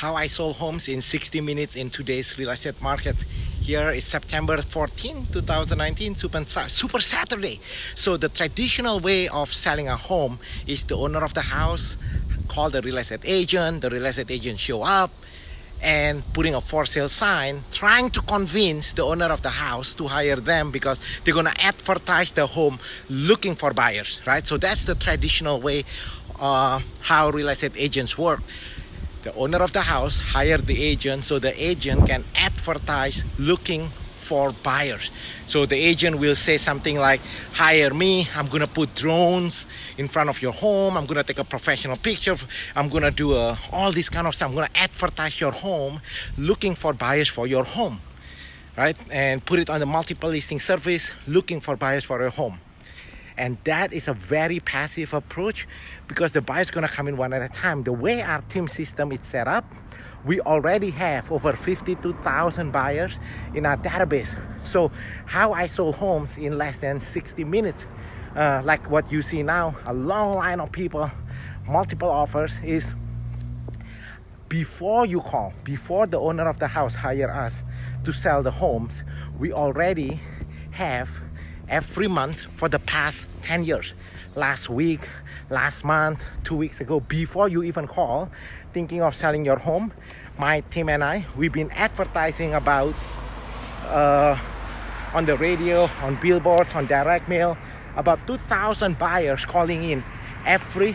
how I sold homes in 60 minutes in today's real estate market. Here is September 14, 2019, Super Saturday. So the traditional way of selling a home is the owner of the house call the real estate agent. The real estate agent show up and putting a for sale sign, trying to convince the owner of the house to hire them because they're gonna advertise the home looking for buyers, right? So that's the traditional way how real estate agents work. The owner of the house hired the agent so the agent can advertise looking for buyers. So the agent will say something like, hire me, I'm gonna put drones in front of your home, I'm gonna take a professional picture, I'm gonna do all this kind of stuff, I'm gonna advertise your home looking for buyers for your home, right? And put it on the multiple listing service looking for buyers for your home. And that is a very passive approach because the buyer's gonna come in one at a time. The way our team system is set up, we already have over 52,000 buyers in our database. So how I sold homes in less than 60 minutes, like what you see now, a long line of people, multiple offers, is before you call, before the owner of the house hire us to sell the homes, we already have every month for the past 10 years. Last week, last month, 2 weeks ago, before you even call, thinking of selling your home, my team and I, we've been advertising about on the radio, on billboards, on direct mail, about 2,000 buyers calling in every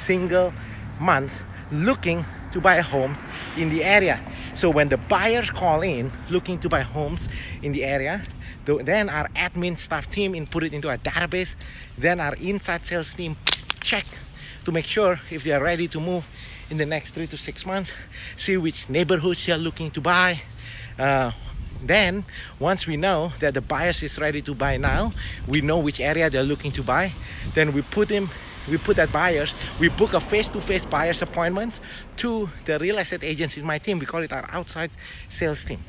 single month looking to buy homes in the area. So when the buyers call in looking to buy homes in the area, then our admin staff team input it into a database, then our inside sales team check to make sure if they are ready to move in the next 3 to 6 months, see which neighborhoods they are looking to buy. Then once we know that the buyers is ready to buy now, we know which area they're looking to buy, then we put that buyers, we book a face-to-face buyers appointments to the real estate agents in my team. We call it our outside sales team.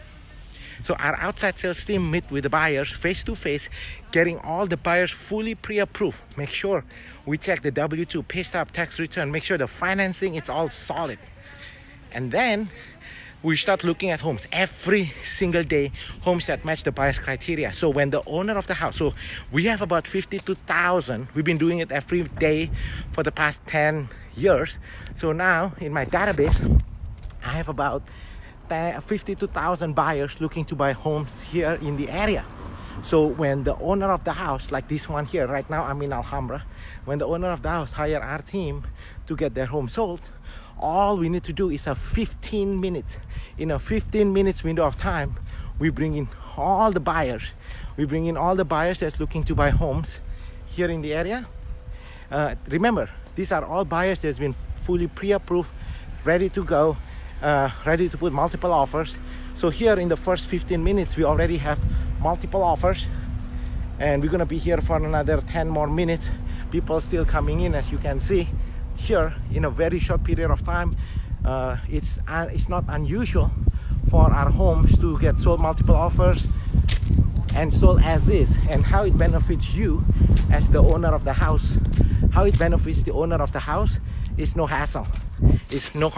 So our outside sales team meet with the buyers face-to-face, getting all the buyers fully pre-approved. Make sure we check the W-2, pay stub, tax return, make sure the financing is all solid. And then we start looking at homes every single day, homes that match the buyer's criteria. So when the owner of the house, so we have about 52,000, we've been doing it every day for the past 10 years. So now in my database, I have about 52,000 buyers looking to buy homes here in the area. So when the owner of the house, like this one here, right now I'm in Alhambra, when the owner of the house hire our team to get their home sold, all we need to do is a 15 minutes. In a 15 minutes window of time, we bring in all the buyers. We bring in all the buyers that's looking to buy homes here in the area. Remember, these are all buyers that's been fully pre-approved, ready to go, ready to put multiple offers. So here in the first 15 minutes, we already have multiple offers, and we're gonna be here for another 10 more minutes. People still coming in, as you can see here in a very short period of time. It's not unusual for our homes to get sold multiple offers and sold as is. And how it benefits you as the owner of the house, how it benefits the owner of the house is no hassle. It's no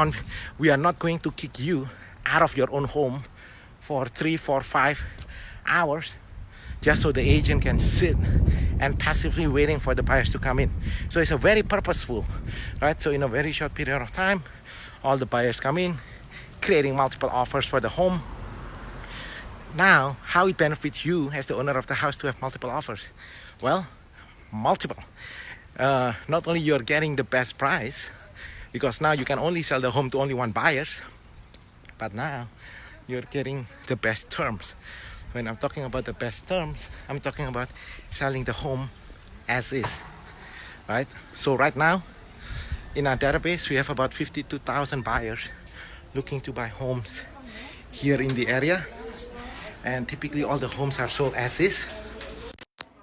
we are not going to kick you out of your own home for 3, 4, 5 hours just so the agent can sit and passively waiting for the buyers to come in. So it's a very purposeful, right? So in a very short period of time, all the buyers come in, creating multiple offers for the home. Now, how it benefits you as the owner of the house to have multiple offers? Well, multiple. Not only you're getting the best price, because now you can only sell the home to only one buyer, but now you're getting the best terms. When I'm talking about the best terms, I'm talking about selling the home as is, right? So right now, in our database, we have about 52,000 buyers looking to buy homes here in the area. And typically all the homes are sold as is.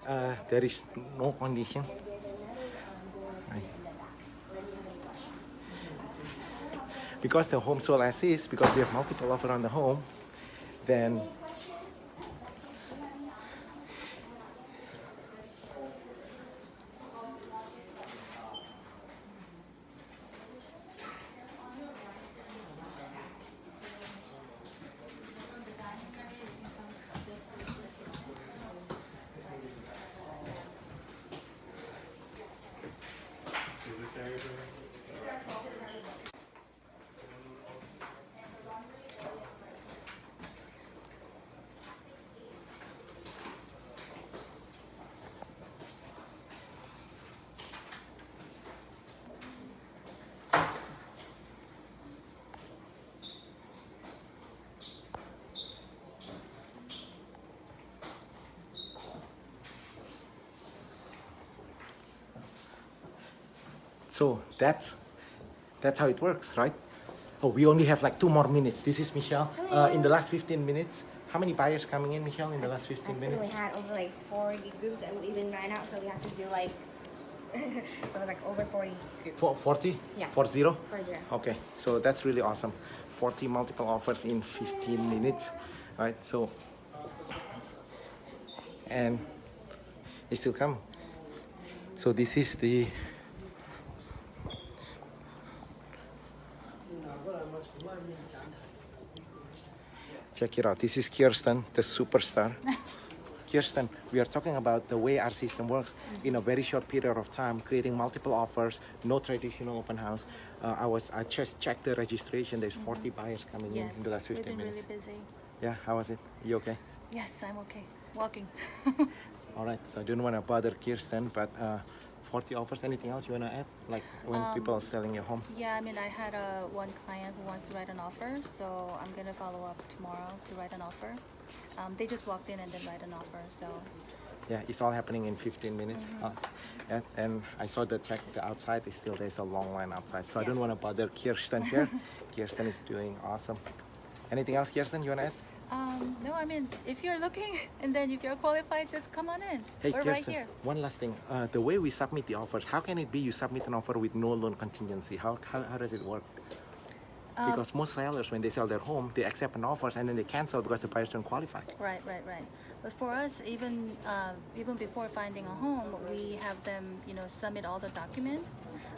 There is no condition. Right. Because the home sold as is, because we have multiple offers on the home, then So that's how it works, right? Oh, we only have like 2 more minutes. This is Michelle. In the last 15 minutes, how many buyers coming in, Michelle, in the last 15 minutes? We had over like 40 groups and we even ran out, so we have to do like so like over 40 groups. 40? Yeah. 40? 40. Okay, so that's really awesome. 40 multiple offers in 15 minutes, right? So, and it still come. So this is the check it out. This is Kirsten, the superstar. Kirsten, we are talking about the way our system works in a very short period of time, creating multiple offers, no traditional open house. I just checked the registration. There's 40 buyers coming in the last 15 we've been minutes. really busy. Yeah, how was it? You okay? Yes, I'm okay. Walking. All right, so I don't want to bother Kirsten, but 40 offers. Anything else you want to add? Like when people are selling your home? Yeah, I mean, I had one client who wants to write an offer, so I'm gonna follow up tomorrow to write an offer. They just walked in and then write an offer, so. Yeah, it's all happening in 15 minutes. And I saw the outside is still, there's a long line outside. So I don't want to bother Kirsten here. Kirsten is doing awesome. Anything else, Kirsten, you want to add? No, I mean, if you're looking and then if you're qualified, just come on in. Hey, We're Kirsten, right here. one last thing. The way we submit the offers, how can it be you submit an offer with no loan contingency? How does it work? Because most sellers, when they sell their home, they accept an offer and then they cancel because the buyers don't qualify. Right. But for us, even before finding a home, we have them, submit all the documents.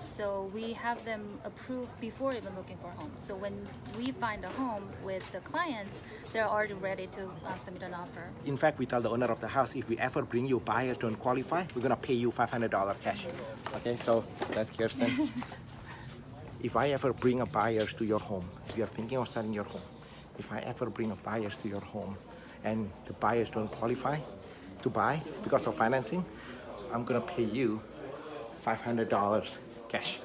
So we have them approved before even looking for a home. So when we find a home with the clients, they're already ready to submit an offer. In fact, we tell the owner of the house, if we ever bring you buyers don't qualify, we're gonna pay you $500 cash. Okay, so that's Kirsten. If I ever bring a buyers to your home, if you're thinking of selling your home, if I ever bring a buyers to your home and the buyers don't qualify to buy because of financing, I'm gonna pay you $500 cash,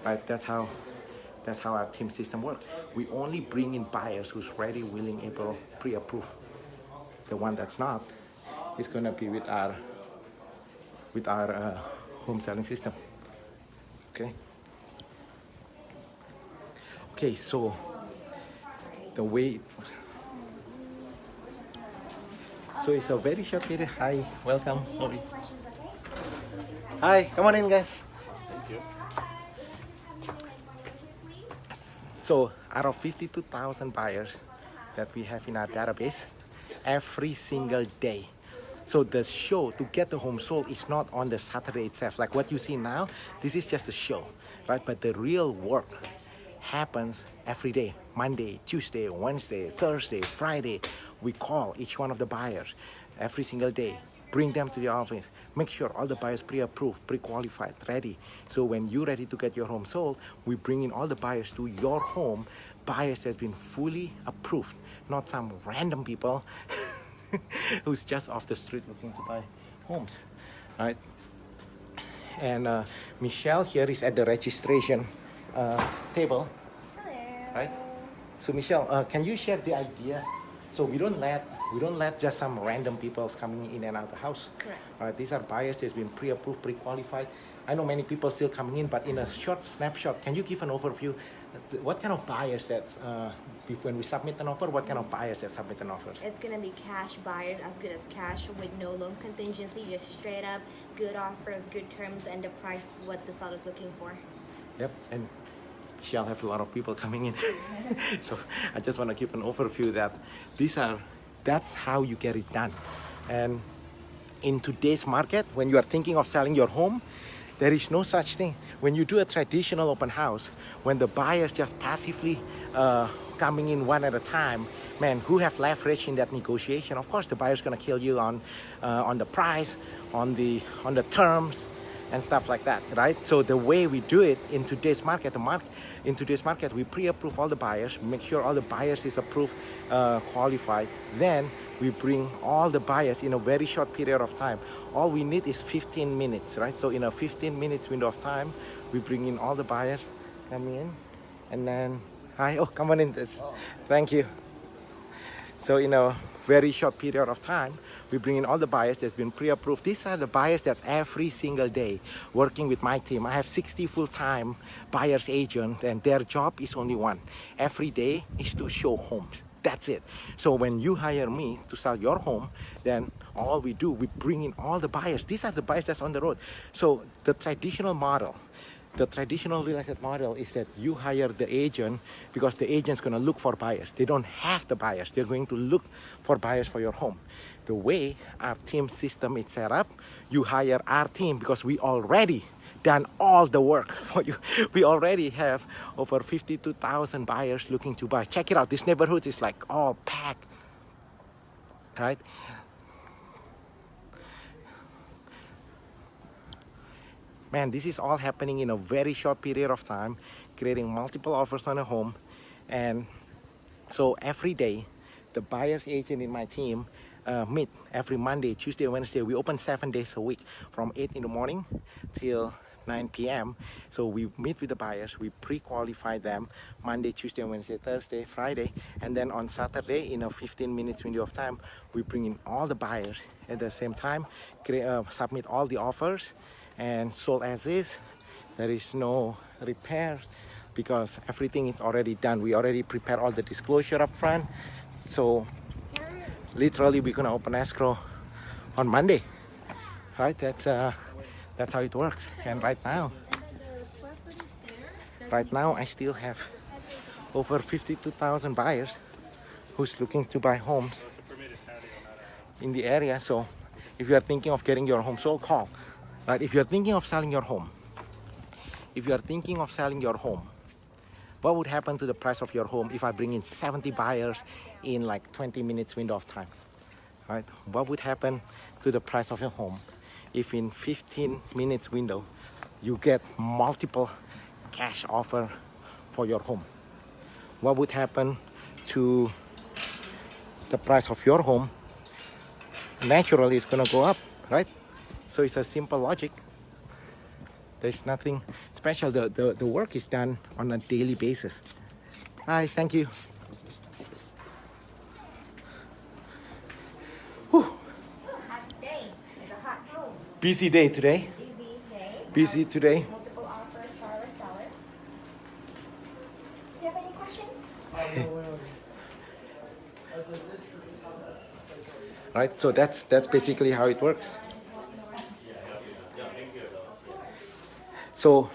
right? That's how our team system works. We only bring in buyers who's ready, willing, able, pre-approved. The one that's not is gonna be with our home selling system. Okay, so the way, so it's a very short period. Hi, welcome, Rudy. Hi, come on in, guys. Thank you. So out of 52,000 buyers that we have in our database, every single day. So the show to get the home sold is not on the Saturday itself. Like what you see now, this is just a show, right? But the real work happens every day. Monday, Tuesday, Wednesday, Thursday, Friday. We call each one of the buyers every single day. Bring them to the office. Make sure all the buyers pre-approved, pre-qualified, ready. So when you're ready to get your home sold, we bring in all the buyers to your home. Buyers that's been fully approved, not some random people who's just off the street looking to buy homes, right? And Michelle here is at the registration table. Hello. Right? So Michelle, can you share the idea? So we don't let just some random people coming in and out of the house. Correct. All right, these are buyers that's been pre-approved, pre-qualified. I know many people still coming in, but in a short snapshot, can you give an overview? What kind of buyers that, when we submit an offer, what kind of buyers that submit an offer? It's gonna be cash buyers, as good as cash, with no loan contingency, just straight up, good offers, good terms, and the price what the seller's looking for. Yep, and Michelle have a lot of people coming in. So I just want to give an overview that that's how you get it done. And in today's market, when you are thinking of selling your home, there is no such thing. When you do a traditional open house, when the buyers just passively coming in one at a time, man, who have leverage in that negotiation? Of course, the buyer's gonna kill you on the price, on the terms, and stuff like that, right? So the way we do it in today's market, we pre-approve all the buyers, make sure all the buyers is approved, qualified. Then we bring all the buyers in a very short period of time. All we need is 15 minutes, right? So in a 15 minutes window of time, we bring in all the buyers, come in, and then, hi, oh, come on in. Thank you. So in a very short period of time, we bring in all the buyers that's been pre-approved. These are the buyers that every single day working with my team. I have 60 full-time buyers agents, and their job is only one. Every day is to show homes. That's it. So when you hire me to sell your home, then all we do, we bring in all the buyers. These are the buyers that's on the road. So the traditional model, the traditional real estate model is that you hire the agent because the agent's going to look for buyers. They don't have the buyers. They're going to look for buyers for your home. The way our team system is set up, you hire our team because we already done all the work for you. We already have over 52,000 buyers looking to buy. Check it out. This neighborhood is like all packed, right? Man, this is all happening in a very short period of time, creating multiple offers on a home. And so every day, the buyer's agent in my team meet every Monday, Tuesday, Wednesday. We open 7 days a week from 8 in the morning till 9 p.m. So we meet with the buyers, we pre-qualify them Monday, Tuesday, Wednesday, Thursday, Friday, and then on Saturday in a 15 minutes window of time, we bring in all the buyers at the same time, submit all the offers, and sold as is. There is no repair because everything is already done. We already prepared all the disclosure up front. So literally we're gonna open escrow on Monday, right? That's how it works. And right now I still have over 52,000 buyers who's looking to buy homes in the area. So if you are thinking of getting your home sold, call. Right? If you're thinking of selling your home, what would happen to the price of your home if I bring in 70 buyers in like 20 minutes window of time? Right? What would happen to the price of your home if in 15 minutes window you get multiple cash offer for your home? What would happen to the price of your home? Naturally, it's gonna go up, right? So it's a simple logic. There's nothing special. The work is done on a daily basis. Hi, thank you. Whew. Hot day. It's a hot home. Busy day today. Busy today. Multiple offers for our sellers. Do you have any questions? Right, so that's basically how it works. So